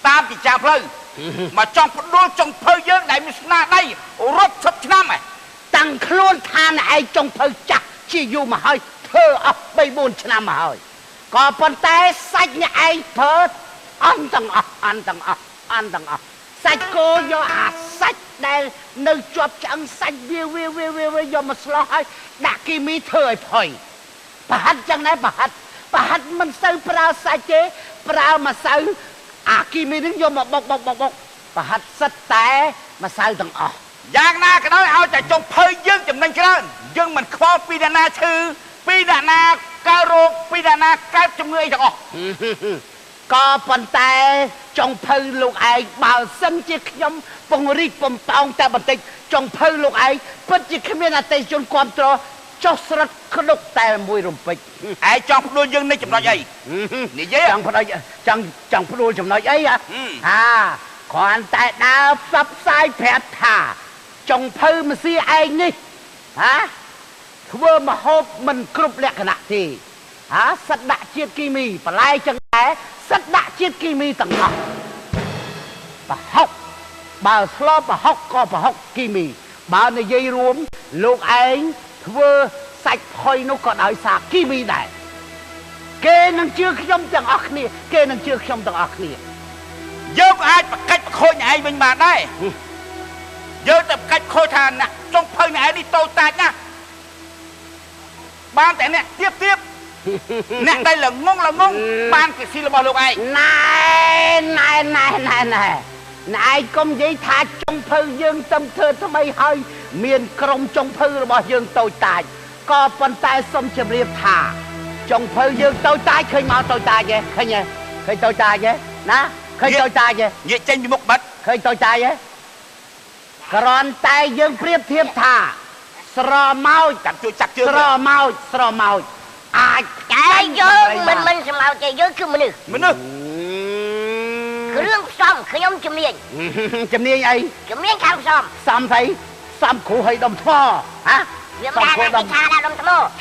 tam bị chà phơi mà trong đôi trong phơi dương đại mình na đây rốt sập năm này tăng luôn than ai trong phơi chặt chỉ dù mà hơi thơ ấp bay buồn năm mà hơi có phần tay sách nhà ai thơ ăn tầng sách cô do sách đây nơi chụp chẳng sách viêu do mà lo hay đã kỳ mi thời phơi bà hát chẳng này bà hát mình sao pra sách chế pra mà sao kỳ mi đứng vô mà bọc bà hát sách té mà sao tầng giang na cái đó ao chạy trong phơi dương chùm nên cái dương mình kho pidana thư pidana caro pidana các trong người chẳng có phần tay trong phơi lục ai bảo sân chiếc nhóm bông ri bông tông ta bật tịch trong phơi lục ai bất chiếc khmer là tay trong quan trò cho sረት khất tay mùi rùm bịch ai trong đôi dương này chùm nói gì nị dễ trong đôi chùm nói ấy còn tại đã sắp sai phép thả trong phơi mà xí anh đi vừa mà hộp mình cướp lẹ khả nạ thì sắt đạ chiết kỳ mì và lai chẳng lẽ sắt đạ chiết kỳ mì tầng học bà học bà slop bà học có bà học kỳ mì bà này dây ruộng lúc anh vừa sạch thôi nó còn đợi xa kỳ mì này kê năng chưa trong tầng ọc nè kê năng chưa trong tầng ọc nè dơ có ai mà cách khôi nhà ai mình mà đây dơ tập cách khôi thà nè trong phơi nhà ai đi tôi tạch nha ban tại nè tiếp nè đây là ngon ban cái gì là bao lâu ai này công giấy thà trong phơi dương tâm thơ thâm ấy hơi miền krong trong phơi là bao dương tôi tài có phần tay xong chìm liệp thà trong phơi dương tôi tài khơi mau tôi tài vậy khơi nhỉ khơi tôi tài vậy ná khơi tôi tài vậy vậy trên bị một bật khơi tôi tài vậy còn tay dương priệp thiệp thà sờ mau chặt chưa sờ mau chạy dương mình mau chạy dương cứ mình được cứ rương xong khơi ông chùm niên ấy chùm niên khang xong thấy xong khủ hay đồng thò xong khủ đồng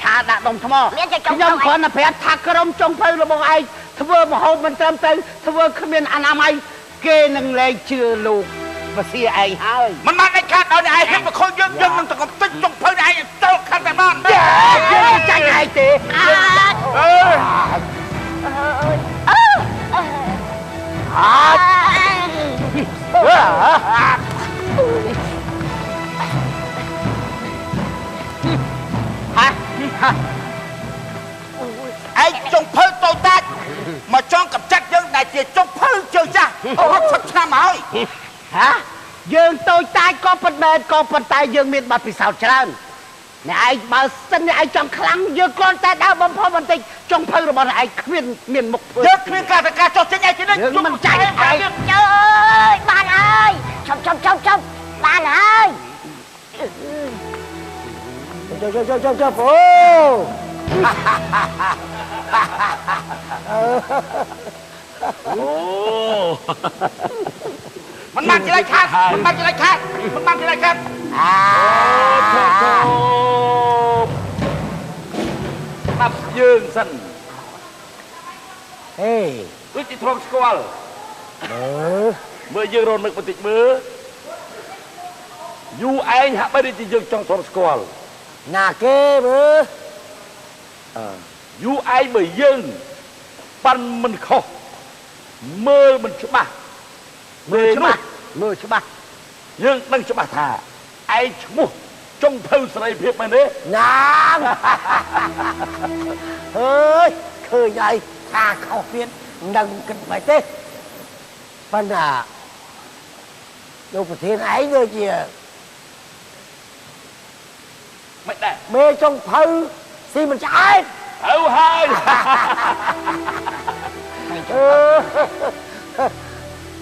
cha đã đồng thò nhưng còn là phải thạc rong trong phơi là một ai thưa mà hôm mình tâm tư thưa không biết anh am ai kê nâng lên chưa lục và xì ai hơi mình mang cái khát đó ai hết mà khôi dương mình còn tích trong phơi này tôi khát tại ban chạy ai tệ ai trong phơi tôi ta mà cho cặp chắc dân đại chỉ trong phơi chơi cha rất thật nam hỏi dương tôi tay có phần bền có phần tay dương miền bạc bị sao trơn này ai mà sân này ai trong khăn dương con ta đã bấm phô mình tình trong phơi rồi bọn ai miền mục dương miền ca cho trên nhà trên đây dương mình chạy ai trời ơi bạn ơi trong bạn ơi cho phốมันมันจะไรคาดมันมันจะไรคาดนับยืนสันเฮ้ยรู้จิตรองสกอลเมื่อยืนรนมึกปฏิมือยูไอฮะไม่ได้จะยืนจองทรองสกอลหน้าเก้มือยูไอเมื่อยืนปันมันขอมือมันชุบมือใช่ปะยังนั่งชุบท่าไอชุบจงเพิ่มใส่เพียบมันเนี่ยนางเฮ้ยเคยใหญ่ข้าเข้าเพี้ยนดังกันไปเต้ปัญหาดูประเทศไหนเลยเจียไม่ได้เมย์จงเพิ่มสิมันจะไอ้ให้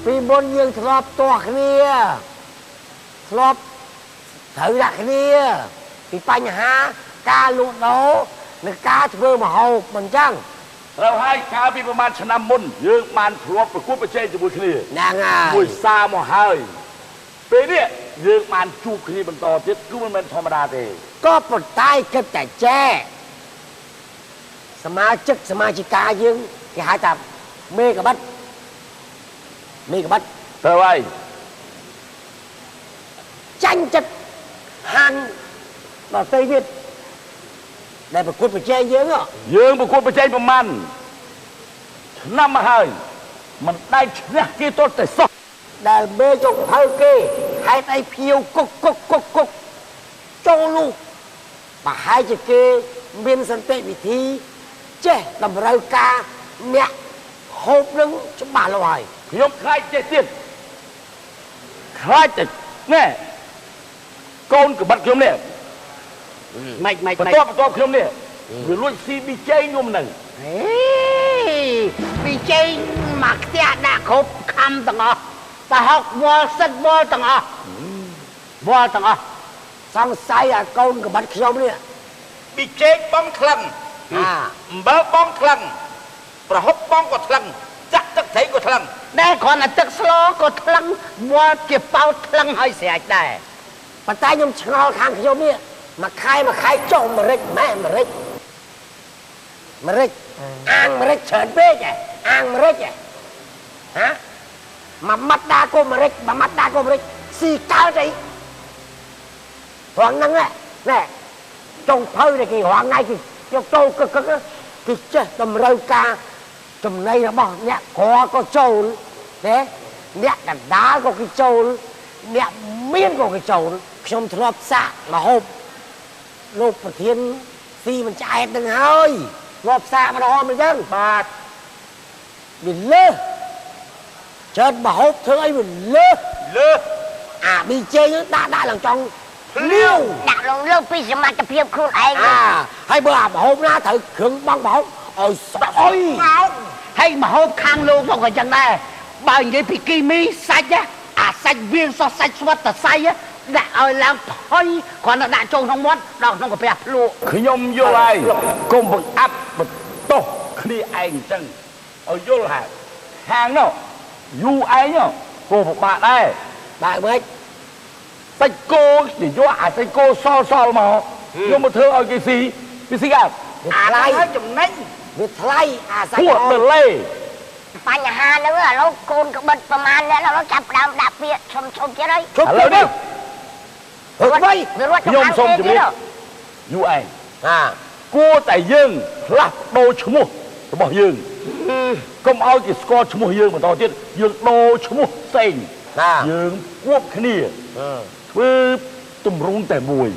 ปีบนยังทลอบตัวเนี่ยทลอบถือดักเนี่ยปีปัญหากาลุโดในกาเพื่อมาหอบมันจังเราให้ข้าปีประมาณชนะมุนยืมมันพรวบประคู่ประเชษจะบุญคณีนางอ่ะบุญซาโมหายปีนี้ยืมมันจูบคณีบรรทอทิศก็มันเป็นธรรมดาเองก็ปลดใต้ก็แต่แจ้สมาชิกายืงที่หาจับเมกับบัด มีกับบัด ទៅហើយ ចាញ់ចិត្តហានដល់ទៅទៀតដែលប្រកួតប្រជែងយើង យើងប្រកួតប្រជែងប្រមាណឆ្នាំមកហើយមិនដែលឈ្នះគេទាល់តែសោះ ដែលមេចុកភៅគេហេតុអីភៀវគុកចូលនោះប្រហែលជាគេមានសន្តិវិធីចេះតម្រូវការអ្នកហូបនឹងច្បាស់លាស់ហើយ ខ្ញុំខ្លាចចេះទៀតខ្លាចតែណែកូនកបិតខ្ញុំនេះ ម៉េច បន្ទាប់ខ្ញុំនេះវាលួចស៊ីប៊ីចេងខ្ញុំនឹង ហេពីចេញមកផ្ទះដាក់គ្រប់ខំទាំងអស់តែហុកវល់សិតវល់ទាំងអស់សង្ស័យអាកូនកបិតខ្ញុំនេះ ប៊ីចេងបងថ្លឹងអំបិលបងថ្លឹងប្រហុកបងក៏ថ្លឹងចាក់ទឹកត្រីក៏ថ្លឹង ដែលគ្រាន់តែទឹកស្លក៏ថ្លឹងវល់ជាប៉ោតថ្លឹងឲ្យស្រេចដែរប៉ុន្តែខ្ញុំឆ្ងល់ខាងខ្ញុំនេះមួយខែចុះម្រេចម៉ែម្រេចអាងម្រេចច្រើនពេកអាងម្រេចហ៎មួយម៉ាត់ដាក៏ម្រេចស៊ីកើតអីព្រោះហ្នឹងណែចុងភៅនេះគេរងថ្ងៃគេយកចូលកឹកគេចេះតម្រូវការចំណីរបស់អ្នកក្រក៏ចូលទេអ្នកកណ្ដាលក៏គេចូលអ្នកមានក៏គេចូលខ្ញុំធ្លាប់សាករហូបលោកប្រធានស៊ីមិនឆ្អែតនឹងហើយធ្លាប់សាកម្ដងមិនចឹងបាទវាលើច្រើនមហូបធ្វើអីវាលើអាប៊ីចេងដាក់ឡើងចង់លាវ ដាក់លងលើពីសមត្ថភាពខ្លួនឯង ហើយបើអាមហូបណាត្រូវគ្រឿងបងមហូបឲ្យស្អុយហើយមហូបខាងលោកក៏ចឹងដែរបើនិយាយពីគីមីសាច់អាសាច់វាងសោះសាច់ស្វិតតសៃដាក់ឲ្យឡើងផុយគ្រាន់តែដាក់ចូលក្នុងមាត់ដល់ក្នុងកាពះភ្លក់ ខ្ញុំយល់ហើយកុំបង្អាប់បន្ទោសគ្នាឯងអញ្ចឹងឲ្យយល់ហើយហាងនោះយូឯងក៏ពិបាកដែរ បើមិន សាច់គោនិយាយអាសាច់គោសល់មកខ្ញុំមកធ្វើឲ្យគេស៊ីវាស៊ីកើត អាថ្លៃ ហើយចំណេញ វាថ្លៃអាសាច់ ពួកទៅលេ បញ្ហាហ្នឹងឥឡូវកូនកបិតប្រមាណអ្នកឥឡូវចាប់ផ្ដើមដាក់ពាក្យឈុំទៀតហើយ ឈប់ ឥឡូវនេះ ធ្វើໄວ វារត់ ខ្ញុំសូមជម្រាបយូឯងគួរតែយើងផ្លាស់ប្ដូរឈ្មោះរបស់យើងកុំឲ្យគេស្គាល់ឈ្មោះយើងបន្តទៀតយើងដូរឈ្មោះផ្សេងយើងគួបគ្នាធ្វើទម្រង់តែមួយ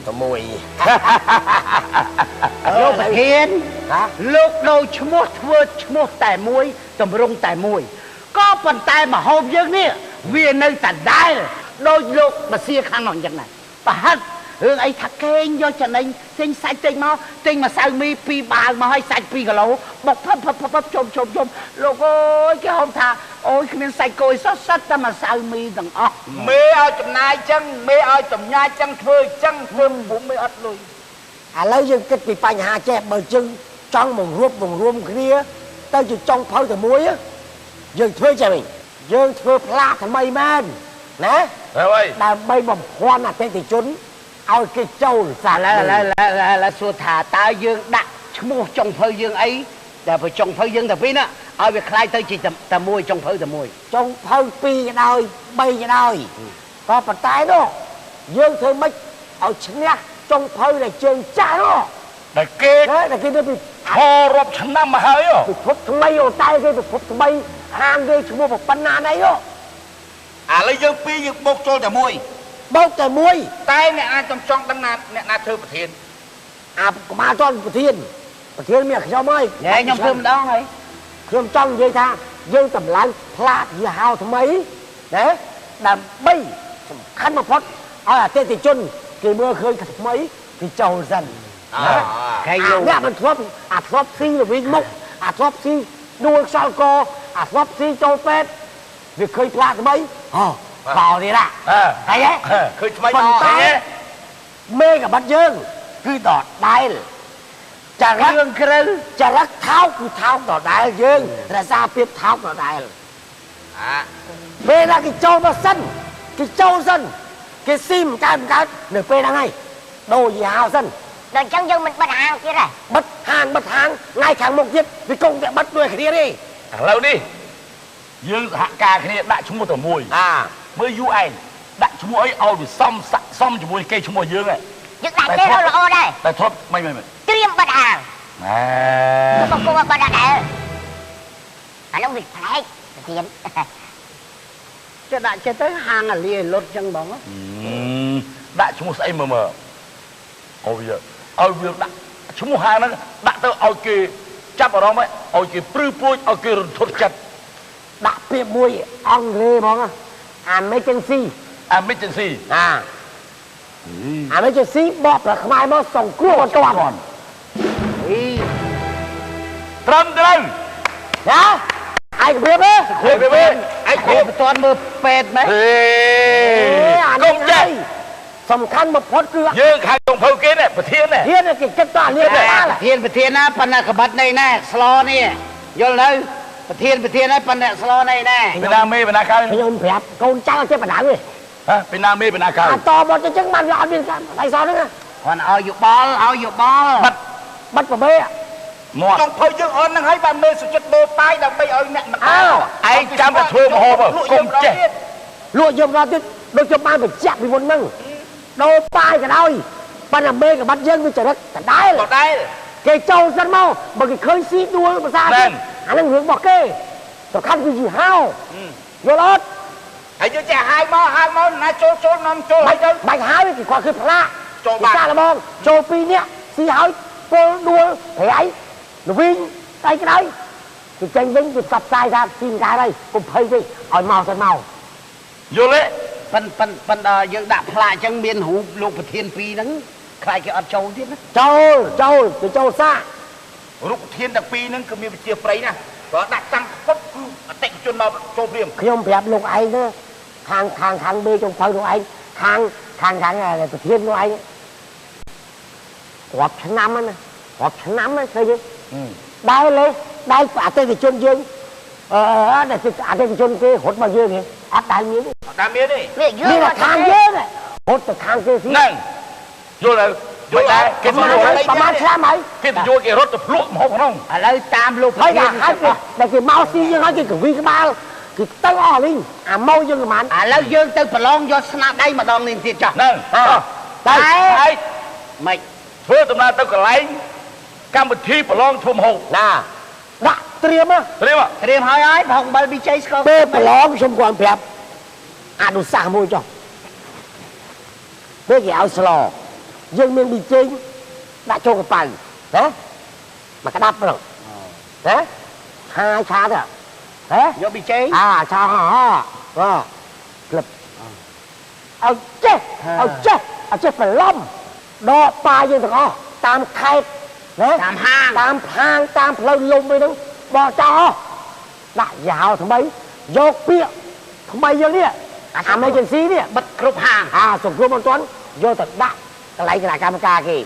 លោកប្រធានលោកដូរឈ្មោះធ្វើឈ្មោះតែមួយតម្រង់តែមួយក៏ប៉ុន្តែមហូបយើងនេះវានៅតែដែលដោយលោកបសៀខាងនោះអញ្ចឹងដែរប្រហិតរឿងអីថាកេងយកចំណេញទិញសាច់ទិញមកទិញម្សៅមី2បាវមកឲ្យសាច់2គីឡូបុកផឹបជុំលោកអើយគេហៅថាអូយគ្មានសាច់គោសោះសិតតែម្សៅមីទាំងអស់ មេឲ្យចំណាយចឹងមេឲ្យចំណាយចឹងធ្វើចឹងធ្វើពុំមេអត់លុយ ឥឡូវយើងគិតពីបញ្ហាចេះបើយើងចង់បង្រួមគ្នាទៅជាចុងភៅតែមួយយើងធ្វើចេះវិញយើងធ្វើផ្លាកថ្មីមែនណា ហើយ ដើម្បីបំភាន់អតិថិជនឲ្យគេចូលសាឡាឡាសួរថាតើយើងដាក់ឈ្មោះចុងភៅយើងអីតែបើចុងភៅយើងតែពីរណាឲ្យវាคล้ายទៅជាតែមួយចុងភៅតែមួយចុងភៅ2ក៏ដោយ3ក៏ដោយក៏ប៉ុន្តែនោះយើងធ្វើម៉េចឲ្យឈ្នះចុងភៅដែលជើងចាស់នោះ តែគេ តែគេទៅពី ហោរាប់ឆ្នាំមកហើយ ពិភពថ្មីអូតែគេពិភពថ្មីហាងគេឈ្មោះប៉ុណ្ណាណៃហ៎ ឥឡូវយើងពីរយើងបោកចូលតែមួយ បោកតែមួយ តែអ្នកអាចចង់ដឹងណាអ្នកណាធ្វើប្រធាន អាកមាតនប្រធានមានខ្ញុំហើយខ្ញុំធ្វើម្ដងហើយខ្ញុំចង់និយាយថាយើងតម្លើងផ្លាកយីហោថ្មីណាដើម្បីសំខាន់បំផុតឲ្យអតិថិជនគេមើលឃើញថ្មីគេចូលសិនគេយកអ្នកមិនធ្លាប់ស៊ីល្វីងមុខធ្លាប់ស៊ីដួលខ្សល់កធ្លាប់ស៊ីចូលពេទ្យវាឃើញផ្លាកថ្មីកោនេះណាហើយឃើញថ្មី ប៉ុន្តែមេកបាត់យើងគឺដដែលចរិតគ្រូចរិតថោកគឺថោកដដែលយើងរក្សាភាពថោកដដែលពេលណាគេចូលមកសិនគេចូលសិនគេស៊ីមិនកើតនៅពេលហ្នឹងហើយដូរយីហោសិន ដល់អញ្ចឹងយើងមិនបិទហាងទៀតទេ បិទហាងថ្ងៃខាងមុខទៀតវាគង់តែបិទដូចគ្នាទេ ឥឡូវនេះ dương hạ ca cái này đại chúng một tờ mùi mới du anh đại chúng ấy ao bị xăm cho mùi cây chúng mùi dương này những đại đây đâu là ô đây tại thoát mày tiêm bật hàng không có bật hàng nó việc phải tiền cho đại cho tới hàng là liền lột chân bóng đại chúng sẽ mờ ôi bây giờ ôi việc đại chúng hàng nó đại tao ôi kia chấp vào đó mấy ôi kia prư pui ôi kia thốt chặt đặc biệt mùi ông lê bóng emergency emergency bọt là không ai mà sống cua còn toàn trâm trâm đó ai cũng biết á ai cũng toàn mơ pet mấy công chạy សំខាន់បំផុតគឺយើងខាងចុងភៅគេនេះប្រធាននេះធានគេគិតតនេះប្រធានណាប៉ុន្តែក្បិតនេះណែស្លនេះយល់ទៅប្រធានហើយប៉ុន្តែស្លនេះណែពីណាមេពីណាកើតខ្ញុំប្រាប់កូនចៅចេះបណ្ដឹងទេហ៎ពីណាមេពីណាកើតតមកទៅចឹងបានវាអត់មានការដៃសហ្នឹងគាត់ឲ្យយោបល់បិទប្រមេមកចុងភៅយើងអនហ្នឹងហើយបានមើលសុចិត្តមើលប៉ាយដើម្បីឲ្យអ្នកមកឯងចាំតែធ្វើមហោបកុំចេះលក់យើងដល់ទៀតដូចខ្ញុំបានបញ្ជាក់ពីមុនហ្នឹងដូរប៉ាយក៏ដោយប៉ុន្តែមេក្បិតយើងវាចរិតដដែលគេចូលសិនមកបើគេឃើញស៊ីដួលភាសាទៀតអាហ្នឹងរឿងរបស់គេសំខាន់គឺយីហោយល់អត់ហើយយើងចេះហាយមកណាចូលនាំចូលហើយទៅបាច់ហើយគេគាត់គឺផ្លាកចូលបានចាល្មងចូល2នាក់ស៊ីហើយពលដួលប្រៃល្វីងស្អីក៏ដោយគេចេញវិញគេផ្សព្វផ្សាយថាស៊ីមិនកើតហើយកុំភ័យទេឲ្យមកទៅមកយល់ទេប៉ុន្តែយើងដាក់ផ្លាកអញ្ចឹងមានរូបលោកប្រធាន2ហ្នឹងខ្លាចគេអត់ចូលទៀតណាចូលសារូបប្រធានទាំង2ហ្នឹងគឺមានវិជាប្រៃណាបើដាក់តាំងពុតគឺអតិថិជនមកចូលព្រាមខ្ញុំប្រាប់លោកឯងទៅខាងមេចុងភៅលោកឯងខាងប្រធានលោកឯងរាប់ឆ្នាំណាឃើញទេដែរអតិថិជនយើងដែលអតិថិជនគេរត់មកយើងទេអត់ដែរមានទេមានខាងយើងរត់ទៅខាងគេស៊ីហ្នឹងយល់ហើយយល់ដែរគេប្រហែលឆ្នាំហើយគេទៅយកគេរត់ទៅភ្លក់មកក្នុងឥឡូវតាមលោកហើយដែលគេមកស៊ីយើងហើយគេកវីក្បាលគេទៅអស់វិញអាមកយើងប្រហែលឥឡូវយើងទៅប្រឡងយកស្នាដៃម្ដងនេះទៀតចាស់ហ្នឹងតែមិនធ្វើដំណើរទៅកន្លែងកម្មវិធីប្រឡងធ្វើម្ហូបណាដាក់ត្រៀមហើយប្រហុកអំបិលប៊ីជ័យស្ករពេលប្រឡងខ្ញុំគាត់ប្រាប់អនុសាសន៍មួយចុះពេលគេឲ្យស្លយើងមានប៊ីចេងដាក់ចូលកប៉ៅណាមកក្តាប់ហ្នឹងណាឆាទៅយកប៊ីចេងឆាក្លឹបឲ្យចេះប្រឡំដកប៉ាយើងទាំងអស់តាមខេត្តណាតាមហាងតាមផ្លូវលំអីហ្នឹងបោះចោលដាក់យ៉ាវថ្មីយកពាក្យថ្មីយើងនេះemergency នេះបិទគ្រប់ហាងសង្គ្រោះមិនទាន់យកទៅដាក់កន្លែងគណៈកម្មការគេ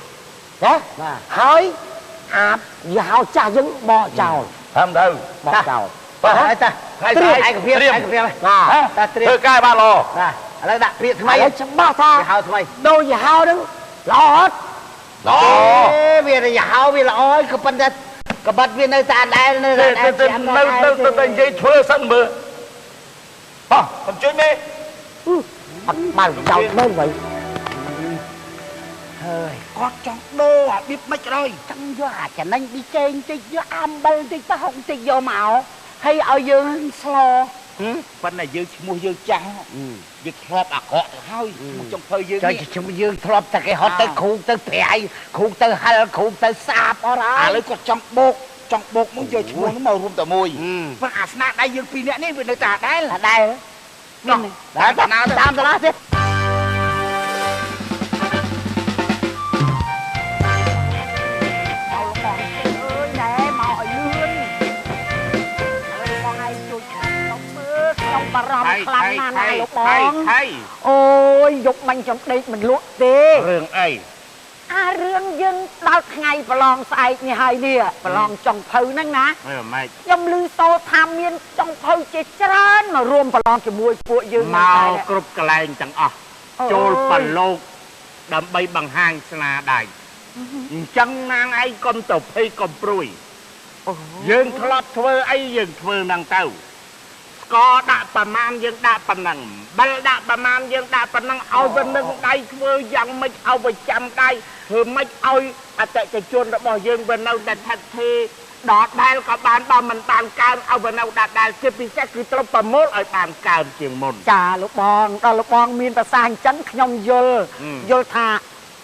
ណាហើយអាយ៉ាវចាស់យើងបោះចោលធ្វើទៅបោះចោលបាទហើយតាឯកភាពតាធ្វើការបានល្អឥឡូវដាក់ពាក្យថ្មីច្បាស់ថាយ៉ាវថ្មីដូចយ៉ាវហ្នឹងល្អអត់វាយ៉ាវវាល្អគឺប៉ុន្តែក្បិតវានៅតែដែរនៅនិយាយធ្វើសិនមើលកុំជួយមេអត់បានចោលមើលវិញហើយគាត់ចង់ដូរអាបៀបមិនក្រោយចង់យកអាចំណេញប៊ីចេងតិចយកអំបិលតិចទៅហុកតិចយកមកហើយឲ្យយើងស្លប៉ុន្តែយើងឈ្មោះយើងចាស់វាធ្លាប់អាក្រក់ទៅហើយចង់ធ្វើយើងនេះឈ្មោះយើងធ្លាប់តែគេហត់ទៅគ្រូទៅប្រៃគ្រូទៅហិលគ្រូទៅសាបអត់ហើយឥឡូវគាត់ចង់បោកមកយកឈ្មោះនោះមករួមតែមួយព្រោះអាស្នាដៃយើង2នាក់នេះវានៅតែដែរនោះតាមតារាទៀតបារម្ភខ្លាំងណាស់ណាលោកបងអូយយកបាញ់ចំដេកមិនលក់ទេរឿងអីរឿងយើងដល់ថ្ងៃប្រឡងស្អែកនេះហើយនេះប្រឡងចុងភៅហ្នឹងណាខ្ញុំឮសូរថាមានចុងភៅជាច្រើនមករួមប្រឡងជាមួយពួកយើងមកគ្រប់កន្លែងទាំងអស់ចូលប្រឡូកដើម្បីបង្ហាញស្នាដៃអញ្ចឹងនាងឯងកុំទៅភ័យកុំព្រួយយើងធ្លាប់ធ្វើអីយើងធ្វើហ្នឹងទៅស្ ก็ด่าประมาณยังด่าปนังบัลด่าประมาณยังด่าปนังเอาไปนึ่งได้เพื่อยังไม่เอาไปจำได้เธอไม่เอาอาจจะจนระบยังไปเอาแต่ทันทีดอดได้ก็บานบามันบานการเอาไปเอาดัดได้คือพิเศษคือต้องประมดไอ้บานการเจียงมนจ่าลูกบองตอนลูกบองมีภาษาจันขยมโยธา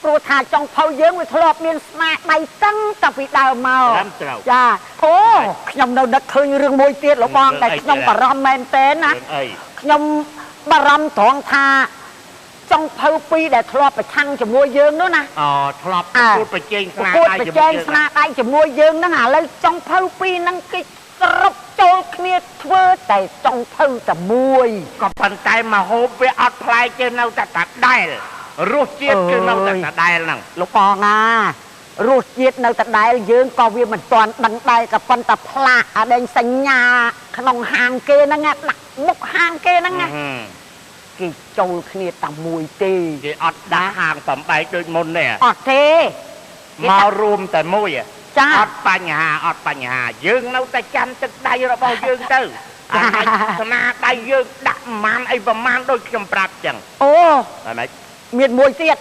ครูทาจงเผาเยิ้งไปทลบเมียนสมาใบตั้งตะปีดาวเมาจ้าโอ้ขยมเราดักเคยเรื่องมวยเตี้ยลูกบองแต่ขยมบารมแมนเต้นนะขยมบารมทองทาจงเผาปีแต่ทลบไปทั้งจมวยเยิ้งด้วยนะอ๋อทลบพูดไปเจงสนาได้จมวยเยิ้งนั่งหาเลยจงเผาปีนั่งกิกรบโจลเคลียร์เทอแต่จงเผาแต่มวยก็ปันใจมาโฮไปอัดพลายเจนเราจะตัดได้รูดเจี๊ยบคือเราแต่ได้นั่งลูกปองอ่ะรูดเจี๊ยบเราแต่ได้ยืงก็วิ่งมันตอนดังได้กับปันตะพลาอะไรสัญญาขนมหางเกนั่งไงหลักมุกหางเกนั่งไงกี่โจลเคลียร์แต่มวยตีกี่อัดด่าหางต่ำไปโดยมนเนี่ยอัดเทมารวมแต่มวยอัดปัญหายืงเราแต่จันจะได้เราบอกยืงตื้อสนาได้ยืงดักมันไอ้ประมาณโดยจำปราบจังโอ้อะไรเมียนมวยเตี้ย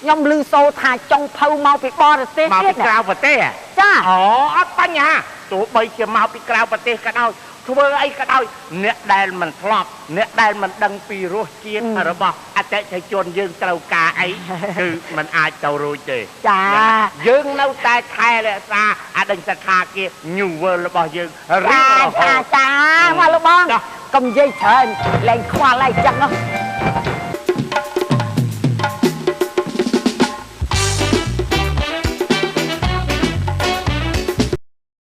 ยมลือโซทาจงเผาเมาปีบอร์เตี้ยมาปีกราวประเทศจ้าอ๋ออัดปัญหาตัวใบจะมาปีกราวประเทศกันเอาทัวร์ไอ้กันเอาเนื้อแดนมันทลอบเนื้อแดนมันดังปีรู้เจียนอะไรบอกอาจจะใช้จนยืงเต่ากาไอ้คือมันอาจจะรู้เจจ้ายืงเล่าแต่ไทยเลยซาอาดังสถาเกียยูเวอร์บอกยืงจ้ามาลูกบ้องกำยัยเชิญแรงควาไล่จังเนาะ